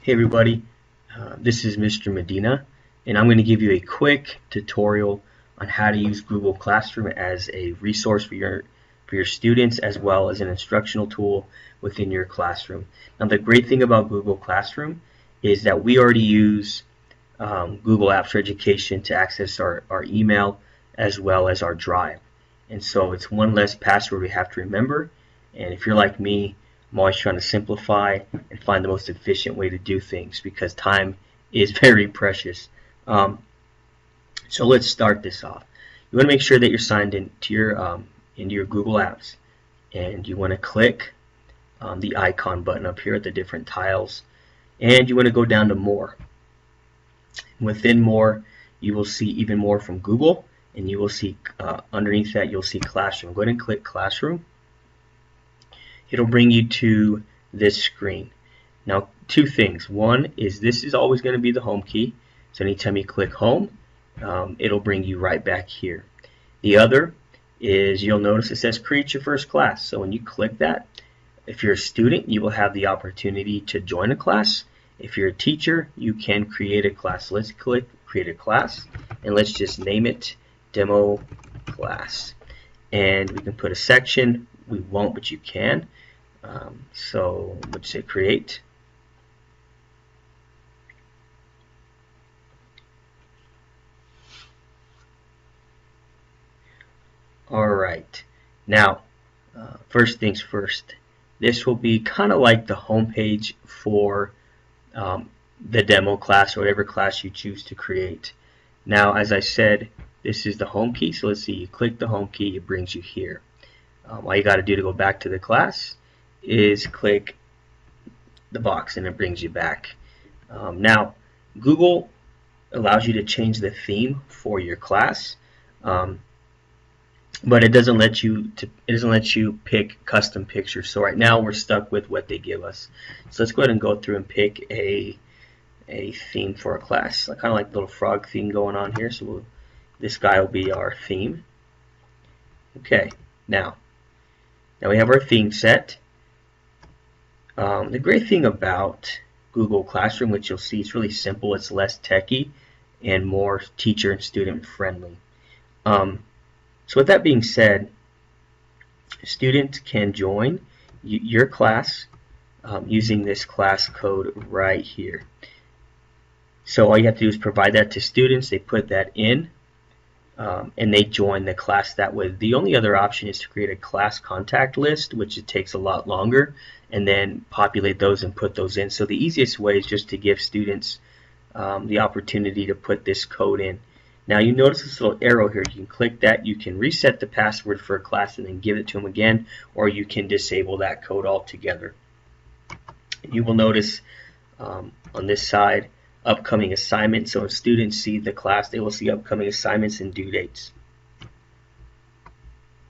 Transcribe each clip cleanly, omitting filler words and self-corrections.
Hey everybody, this is Mr. Medina, and I'm going to give you a quick tutorial on how to use Google Classroom as a resource for your students as well as an instructional tool within your classroom. Now the great thing about Google Classroom is that we already use Google Apps for Education to access our email as well as our Drive, and so it's one less password we have to remember. And if you're like me, I'm always trying to simplify and find the most efficient way to do things because time is very precious. So let's start this off. You want to make sure that you're signed into your Google Apps, and you want to click the icon button up here at the different tiles, and you want to go down to More. Within More, you will see even more from Google, and you will see underneath that you'll see Classroom. Go ahead and click Classroom. It'll bring you to this screen. Now, two things. One is this is always going to be the home key. So anytime you click home, it'll bring you right back here. The other is you'll notice it says create your first class. So when you click that, if you're a student, you will have the opportunity to join a class. If you're a teacher, you can create a class. Let's click create a class, and let's just name it demo class. And we can put a section. We won't, but you can. So let's say create. Alright, now first things first, this will be kind of like the home page for the demo class or whatever class you choose to create. Now, as I said, this is the home key, so let's see, you click the home key, it brings you here. All you got to do to go back to the class is click the box and it brings you back. Now, Google allows you to change the theme for your class, but it doesn't let you pick custom pictures. So right now we're stuck with what they give us. So let's go ahead and go through and pick a theme for a class, kind of like the little frog theme going on here. So this guy will be our theme. Okay, now we have our theme set. The great thing about Google Classroom, which you'll see, it's really simple. It's less techy and more teacher and student friendly. So with that being said, students can join your class using this class code right here. So all you have to do is provide that to students. They put that in, and they join the class that way. The only other option is to create a class contact list, which it takes a lot longer, and then populate those and put those in. So the easiest way is just to give students the opportunity to put this code in. Now you notice this little arrow here. You can click that. You can reset the password for a class and then give it to them again, or you can disable that code altogether. You will notice on this side upcoming assignments. So if students see the class, they will see upcoming assignments and due dates.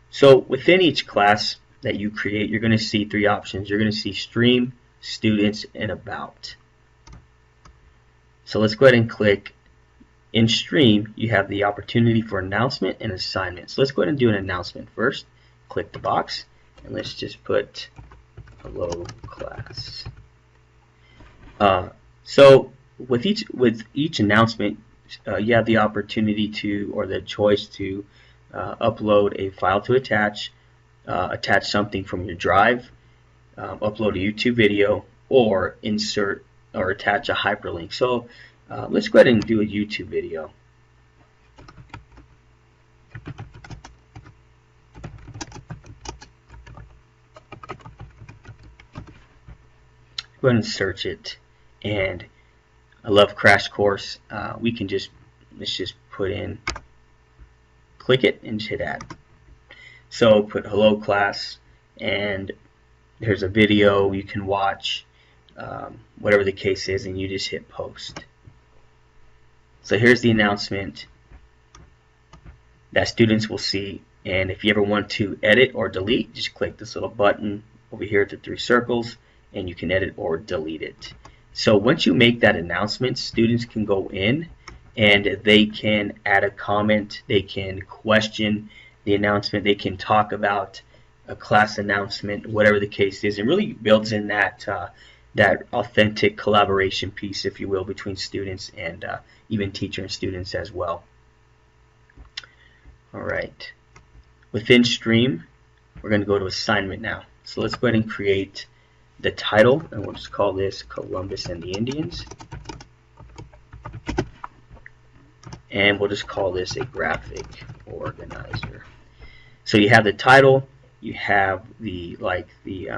So within each class that you create, you're going to see three options. You're going to see stream, students, and about. So let's go ahead and click in stream. You have the opportunity for announcement and assignment. So let's go ahead and do an announcement first. Click the box, and let's just put hello class. So with each announcement, you have the opportunity to, or the choice to, upload a file to attach something from your Drive, upload a YouTube video, or insert or attach a hyperlink. So let's go ahead and do a YouTube video. Go ahead and search it, and I love Crash Course. Let's just put in, click it and hit add. So put hello class, and there's a video you can watch, whatever the case is, and you just hit post. So here's the announcement that students will see, and if you ever want to edit or delete, just click this little button over here at the three circles, and you can edit or delete it. So once you make that announcement, students can go in and they can add a comment, they can question the announcement, they can talk about a class announcement, whatever the case is. It really builds in that that authentic collaboration piece, if you will, between students and even teacher and students as well. All right. Within Stream, we're going to go to assignment now. So let's go ahead and create the title, and we'll just call this Columbus and the Indians. And we'll just call this a graphic organizer. So you have the title, you have the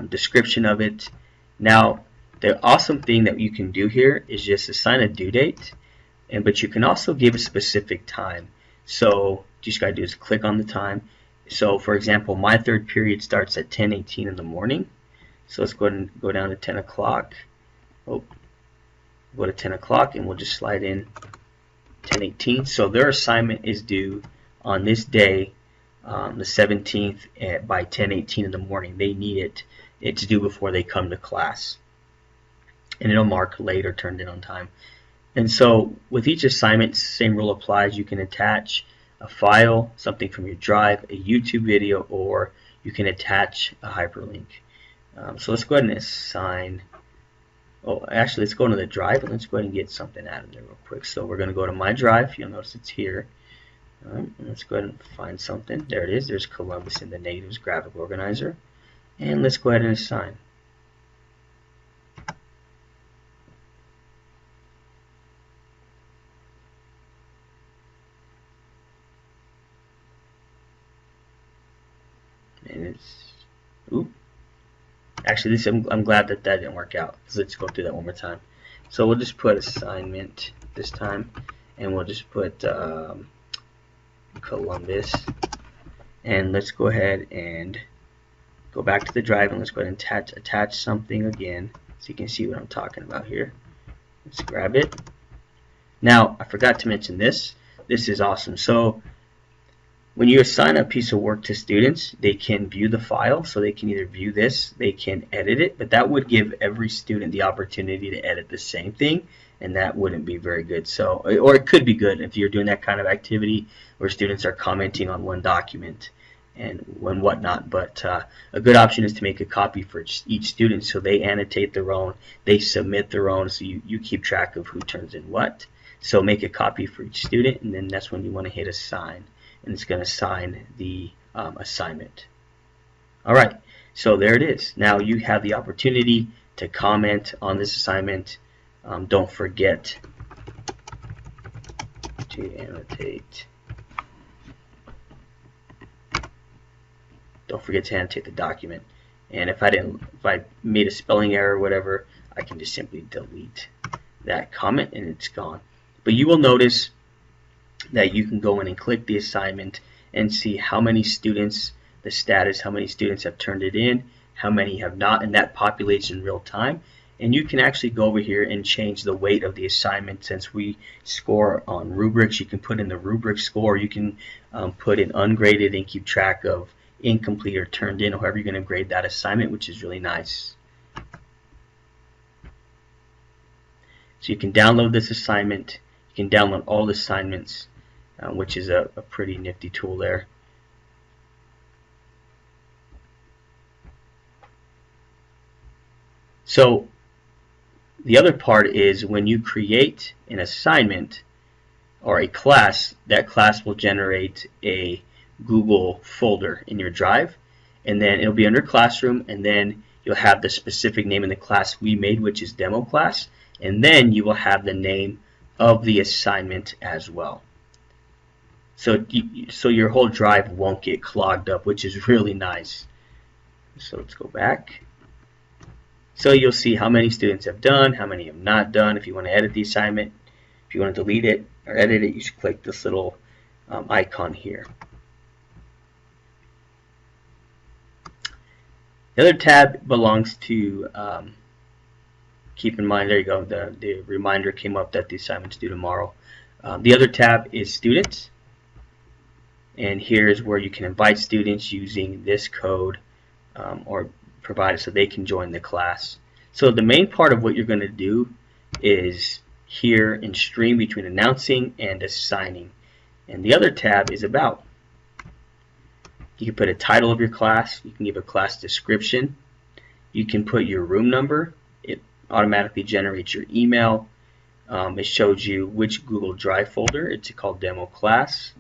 description of it. Now, the awesome thing that you can do here is just assign a due date, but you can also give a specific time. So what you just got to do is click on the time. So for example, my third period starts at 10:18 in the morning. So let's go ahead and go down to 10 o'clock. Oh, go to 10 o'clock and we'll just slide in 10:18. So their assignment is due on this day, the 17th, by 10:18 in the morning. They need it. It's due before they come to class. And it'll mark late or turned in on time. And so with each assignment, same rule applies. You can attach a file, something from your drive, a YouTube video, or you can attach a hyperlink. So let's go ahead and assign. Oh, actually, let's go into the drive and let's go ahead and get something out of there real quick. So we're going to go to my drive. You'll notice it's here. Let's go ahead and find something. There it is. There's Columbus and the Natives graphic organizer. And let's go ahead and assign. And it's, ooh. Actually, I'm glad that didn't work out. So let's go through that one more time. So we'll just put assignment this time, and we'll just put Columbus. And let's go ahead and go back to the drive, and let's go ahead and attach something again, so you can see what I'm talking about here. Let's grab it. Now, I forgot to mention this. This is awesome. So when you assign a piece of work to students, they can view the file, so they can either view this, they can edit it, but that would give every student the opportunity to edit the same thing, and that wouldn't be very good. So, or it could be good if you're doing that kind of activity where students are commenting on one document and whatnot, but a good option is to make a copy for each student, so they annotate their own, they submit their own, so you keep track of who turns in what. So make a copy for each student, and then that's when you want to hit assign. And it's going to assign the assignment. Alright, so there it is. Now you have the opportunity to comment on this assignment. Don't forget to annotate. Don't forget to annotate the document. And if I made a spelling error or whatever, I can just simply delete that comment and it's gone. But you will notice that you can go in and click the assignment and see how many students, the status, how many students have turned it in, how many have not, and that populates in real time. And you can actually go over here and change the weight of the assignment. Since we score on rubrics, you can put in the rubric score. You can put in ungraded and keep track of incomplete or turned in, or however you're going to grade that assignment, which is really nice. So you can download this assignment. You can download all the assignments, which is a pretty nifty tool there. So the other part is when you create an assignment or a class, that class will generate a Google folder in your drive, and then it'll be under Classroom, and then you'll have the specific name in the class we made, which is Demo Class, and then you will have the name of the assignment as well. So your whole drive won't get clogged up, which is really nice. So let's go back. So you'll see how many students have done, how many have not done. If you want to edit the assignment, if you want to delete it or edit it, you should click this little icon here. The other tab belongs to, keep in mind, there you go, the reminder came up that the assignment's due tomorrow. The other tab is Students, and here's where you can invite students using this code or provide it so they can join the class. So the main part of what you're going to do is here in Stream between announcing and assigning, and the other tab is About. You can put a title of your class, you can give a class description, you can put your room number automatically generates your email. It shows you which Google Drive folder. It's called Demo Class.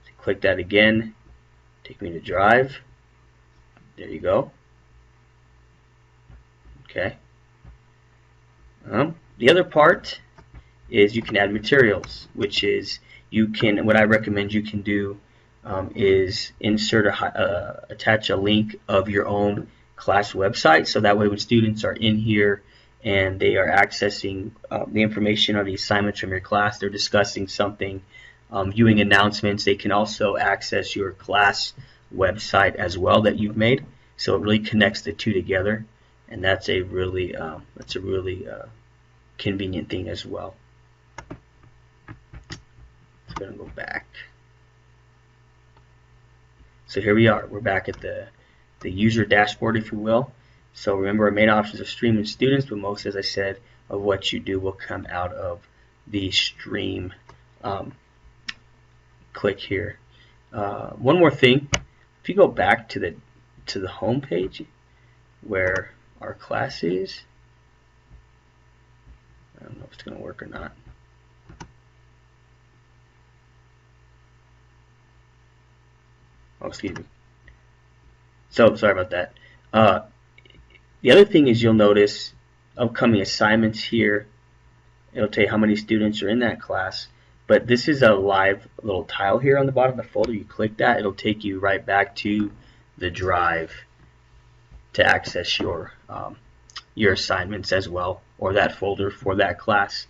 So click that again. Take me to Drive. There you go. Okay. The other part is you can add materials, which is what I recommend you can do is insert attach a link of your own class website, so that way when students are in here and they are accessing the information or the assignments from your class, they're discussing something, viewing announcements, they can also access your class website as well that you've made. So it really connects the two together, and that's a really convenient thing as well. So we're going to go back. So here we are. We're back at the user dashboard, if you will. So remember, our main options are streaming students, but most, as I said, of what you do will come out of the stream. Click here. One more thing. If you go back to the home page where our class is, I don't know if it's going to work or not. Oh, excuse me. So sorry about that. The other thing is you'll notice upcoming assignments here. It'll tell you how many students are in that class. But this is a live little tile here on the bottom of the folder. You click that, it'll take you right back to the Drive to access your assignments as well, or that folder for that class.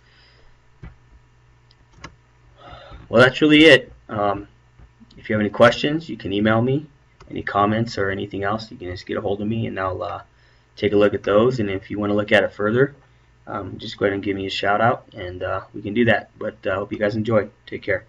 Well, that's really it. If you have any questions, you can email me. Any comments or anything else, you can just get a hold of me, and I'll take a look at those. And if you want to look at it further, just go ahead and give me a shout out, and we can do that. But I hope you guys enjoy. Take care.